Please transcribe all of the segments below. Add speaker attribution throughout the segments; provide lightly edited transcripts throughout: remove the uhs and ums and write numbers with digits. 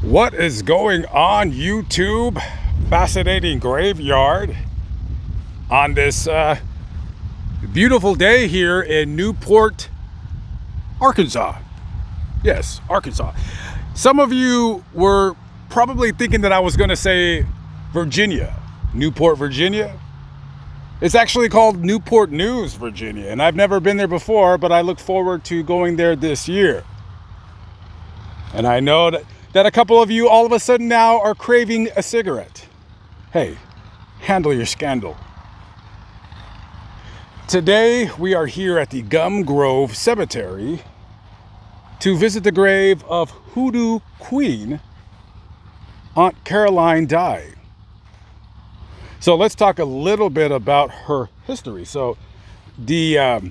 Speaker 1: What is going on, YouTube? Fascinating graveyard on this beautiful day here in Newport, Arkansas. Yes, Arkansas. Some of you were probably thinking that I was going to say Virginia, Newport, Virginia. It's actually called Newport News, Virginia, and I've never been there before, but I look forward to going there this year. And I know that a couple of you all of a sudden now are craving a cigarette. Hey, handle your scandal. Today we are here at the Gum Grove Cemetery to visit the grave of Hoodoo Queen, Aunt Caroline Dye. So let's talk a little bit about her history. So the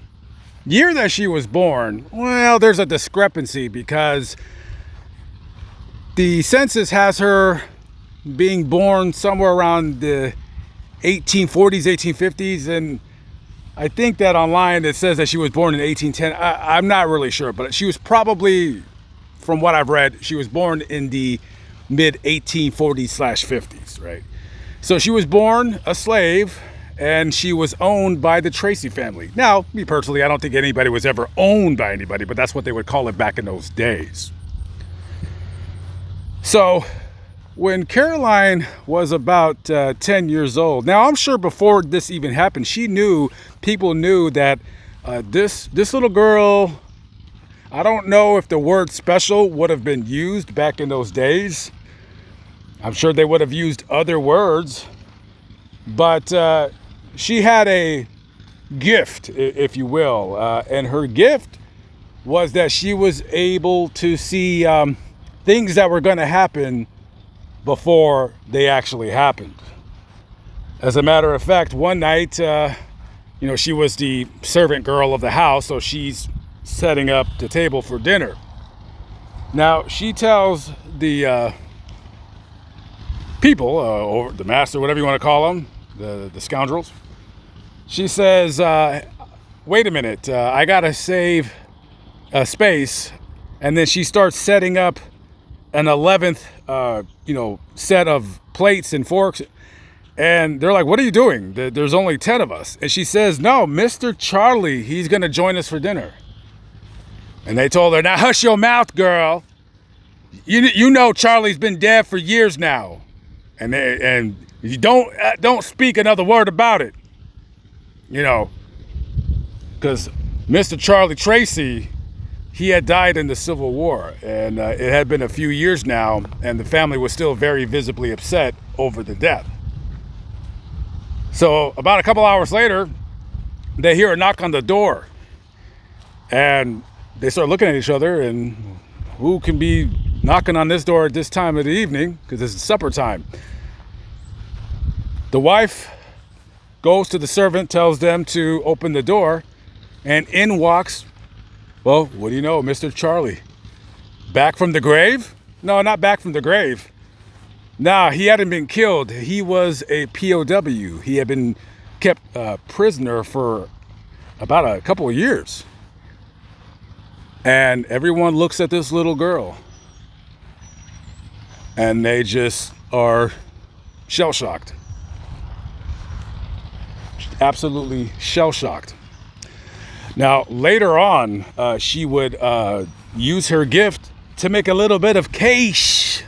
Speaker 1: year that she was born, well, there's a discrepancy because the census has her being born somewhere around the 1840s, 1850s, and I think that online it says that she was born in 1810. I'm not really sure, but she was probably, from what I've read, she was born in the mid 1840s/50s, right? So she was born a slave, and she was owned by the Tracy family. Now, me personally, I don't think anybody was ever owned by anybody, but that's what they would call it back in those days. So when Caroline was about 10 years old, now I'm sure before this even happened, people knew that this little girl, I don't know if the word special would have been used back in those days. I'm sure they would have used other words, but she had a gift, if you will, and her gift was that she was able to see things that were going to happen before they actually happened. As a matter of fact, one night, she was the servant girl of the house, so she's setting up the table for dinner. Now, she tells the people, or the master, whatever you want to call them, the scoundrels, she says, wait a minute, I got to save a space. And then she starts setting up an 11th, set of plates and forks. And they're like, what are you doing? There's only 10 of us. And she says, no, Mr. Charlie, he's going to join us for dinner. And they told her, now hush your mouth, girl. You know Charlie's been dead for years now. And you don't speak another word about it. Because Mr. Charlie Tracy, he had died in the Civil War, and it had been a few years now, and the family was still very visibly upset over the death. So about a couple hours later, they hear a knock on the door, and they start looking at each other, and who can be knocking on this door at this time of the evening, because it's supper time. The wife goes to the servant, tells them to open the door, and in walks, well, what do you know, Mr. Charlie? Back from the grave? No, not back from the grave. Nah, he hadn't been killed. He was a POW. He had been kept prisoner for about a couple of years. And everyone looks at this little girl. And they just are shell-shocked. Absolutely shell-shocked. Now, later on, she would use her gift to make a little bit of cash.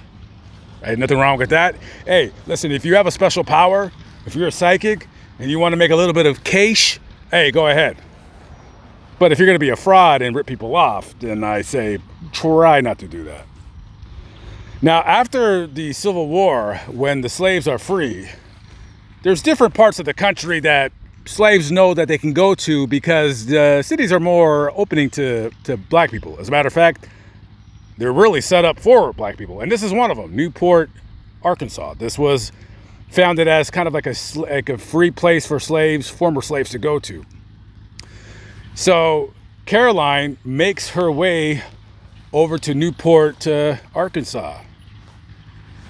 Speaker 1: Right, nothing wrong with that. Hey, listen, if you have a special power, if you're a psychic, and you want to make a little bit of cash, hey, go ahead. But if you're going to be a fraud and rip people off, then I say try not to do that. Now, after the Civil War, when the slaves are free, there's different parts of the country that slaves know that they can go to because the cities are more opening to black people. As a matter of fact, they're really set up for black people. And this is one of them, Newport, Arkansas. This was founded as kind of like a free place for slaves, former slaves to go to. So Caroline makes her way over to Newport, Arkansas.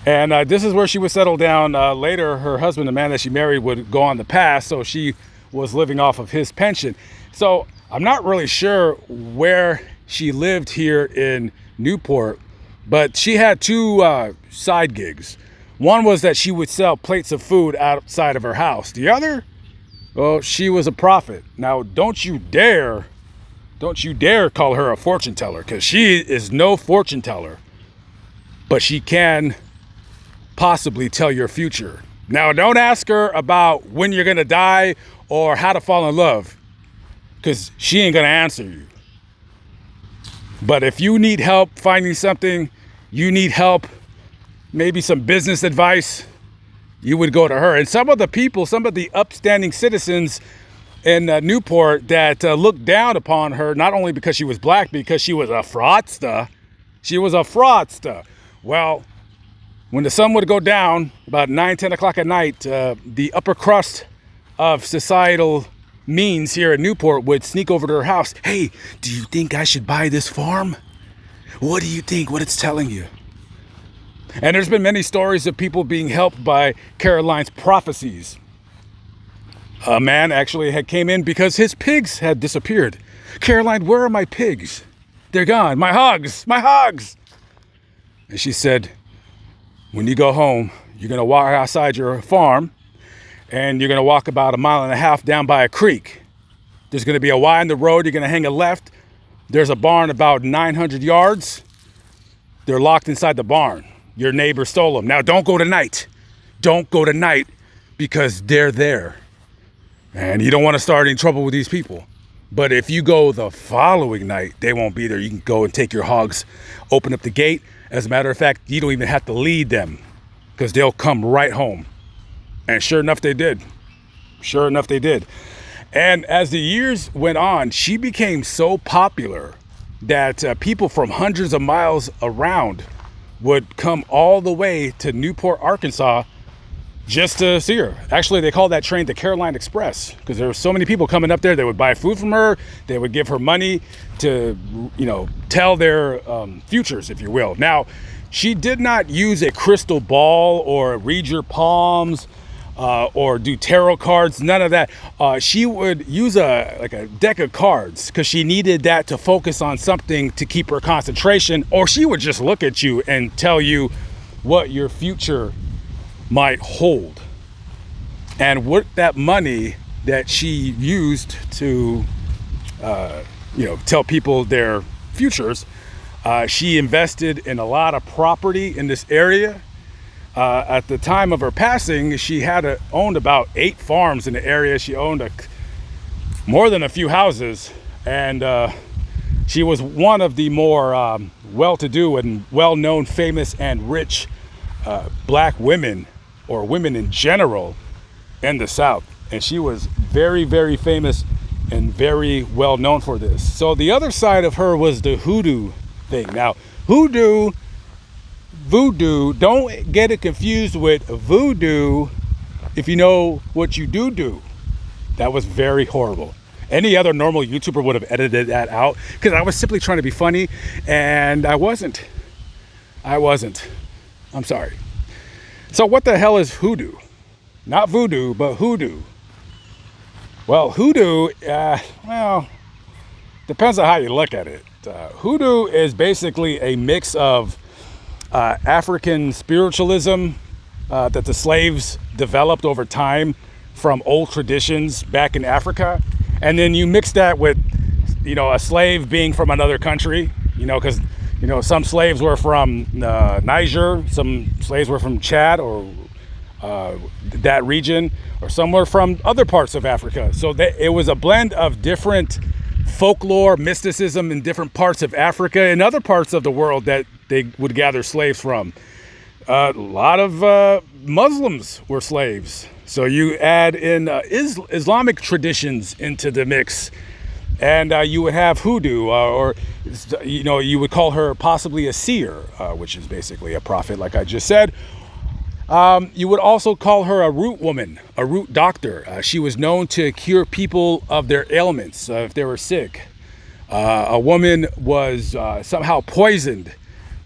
Speaker 1: And this is where she would settle down. Later, her husband, the man that she married, would go on the pass, so she was living off of his pension. So I'm not really sure where she lived here in Newport, But she had two side gigs. One was that she would sell plates of food outside of her house. The other, well, she was a prophet. Now, don't you dare call her a fortune teller, because she is no fortune teller. But she can possibly tell your future. Now, don't ask her about when you're going to die or how to fall in love, because she ain't going to answer you. But if you need help finding something, you need help, maybe some business advice, you would go to her. And some of the people, some of the upstanding citizens in Newport that looked down upon her, not only because she was black, because she was a fraudster. She was a fraudster. Well, when the sun would go down about 9, 10 o'clock at night, the upper crust of societal means here in Newport would sneak over to her house. Hey, do you think I should buy this farm? What do you think? What it's telling you? And there's been many stories of people being helped by Caroline's prophecies. A man actually had came in because his pigs had disappeared. Caroline, where are my pigs? They're gone. My hogs, my hogs. And she said, when you go home, you're going to walk outside your farm and you're going to walk about 1.5 miles down by a creek. There's going to be a Y in the road. You're going to hang a left. There's a barn about 900 yards. They're locked inside the barn. Your neighbor stole them. Now, don't go tonight. Don't go tonight because they're there. And you don't want to start any trouble with these people. But if you go the following night, they won't be there. You can go and take your hogs, open up the gate. As a matter of fact, you don't even have to lead them because they'll come right home. And sure enough, they did. Sure enough, they did. And as the years went on, she became so popular that people from hundreds of miles around would come all the way to Newport, Arkansas, just to see her. Actually, they called that train the Caroline Express because there were so many people coming up there. They would buy food from her. They would give her money to, tell their futures, if you will. Now, she did not use a crystal ball or read your palms or do tarot cards, none of that. She would use a deck of cards because she needed that to focus on something to keep her concentration, or she would just look at you and tell you what your future might hold. And what that money that she used to, tell people their futures, she invested in a lot of property in this area. At the time of her passing, she had owned about 8 farms in the area. She owned more than a few houses, and she was one of the more well-to-do and well-known, famous, and rich black women, or women in general, in the South. And she was very, very famous and very well known for this. So the other side of her was the hoodoo thing. Now, voodoo, don't get it confused with voodoo if you know what you do. That was very horrible. Any other normal YouTuber would have edited that out because I was simply trying to be funny, and I wasn't. I'm sorry. So what the hell is hoodoo? Not voodoo, but hoodoo. Well, hoodoo, depends on how you look at it. Hoodoo is basically a mix of African spiritualism that the slaves developed over time from old traditions back in Africa. And then you mix that with, a slave being from another country, because some slaves were from Niger, some slaves were from Chad or that region, or some were from other parts of Africa. So it was a blend of different folklore, mysticism in different parts of Africa and other parts of the world that they would gather slaves from. A lot of Muslims were slaves. So you add in Islamic traditions into the mix. And you would have hoodoo, or you would call her possibly a seer, which is basically a prophet, like I just said. You would also call her a root woman, a root doctor. She was known to cure people of their ailments if they were sick. A woman was somehow poisoned,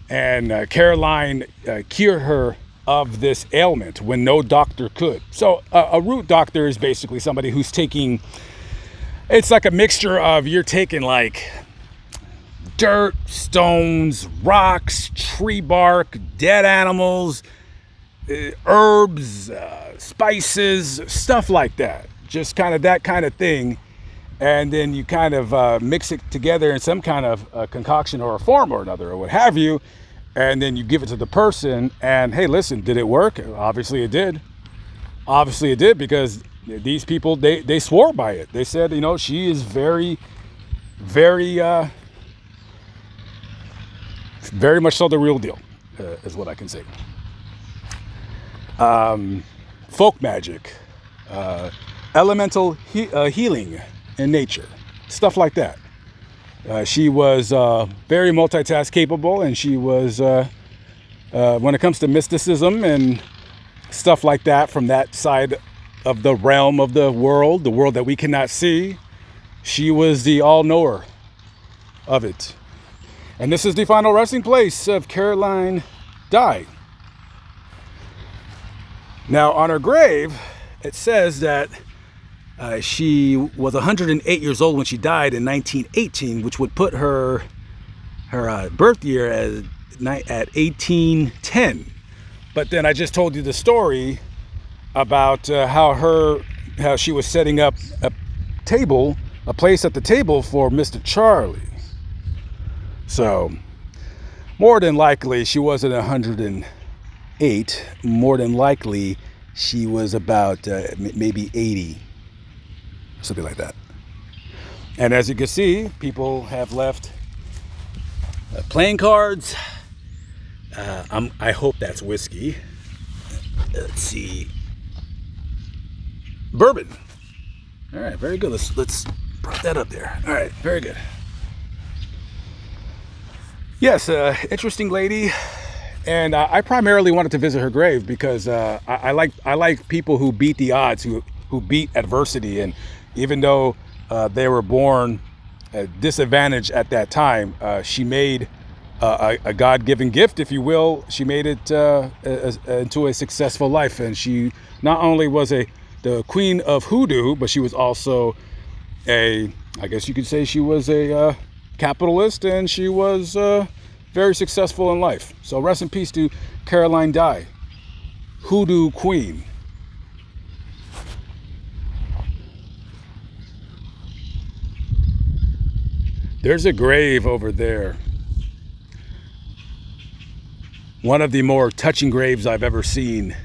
Speaker 1: and Caroline cured her of this ailment when no doctor could. So a root doctor is basically somebody who's taking... It's like a mixture of you're taking like dirt, stones, rocks, tree bark, dead animals, herbs, spices, stuff like that. Just kind of that kind of thing. And then you kind of mix it together in some kind of concoction or a form or another or what have you. And then you give it to the person. And hey, listen, did it work? Obviously it did. Obviously it did, because these people, they swore by it. They said, you know, she is very, very, very much so the real deal, is what I can say. Folk magic, elemental healing in nature, stuff like that. She was very multitask capable, and she was, when it comes to mysticism and stuff like that, from that side of the realm of the world that we cannot see, she was the all-knower of it. And this is the final resting place of Caroline Dye. Now, on her grave, it says that she was 108 years old when she died in 1918, which would put her birth year at 1810. But then I just told you the story about how she was setting up a place at the table for Mr. Charlie. So more than likely she wasn't 108. More than likely she was about maybe 80, something like that. And as you can see, people have left playing cards. I hope that's whiskey. Let's see. Bourbon. All right, very good. Let's put that up there. All right, very good. Yes, interesting lady, and I primarily wanted to visit her grave because I like people who beat the odds, who beat adversity, and even though they were born disadvantaged at that time, she made a God-given gift, if you will. She made it into a successful life, and she not only was the queen of hoodoo, but she was also I guess you could say she was a capitalist, and she was very successful in life. So rest in peace to Caroline Dye, Hoodoo Queen. There's a grave over there. One of the more touching graves I've ever seen.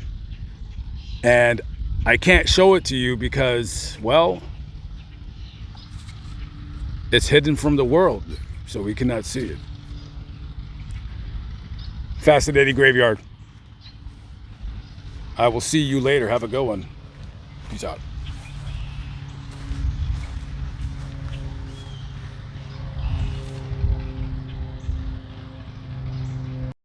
Speaker 1: And I can't show it to you because, well, it's hidden from the world, so we cannot see it. Fascinating graveyard. I will see you later. Have a good one. Peace out.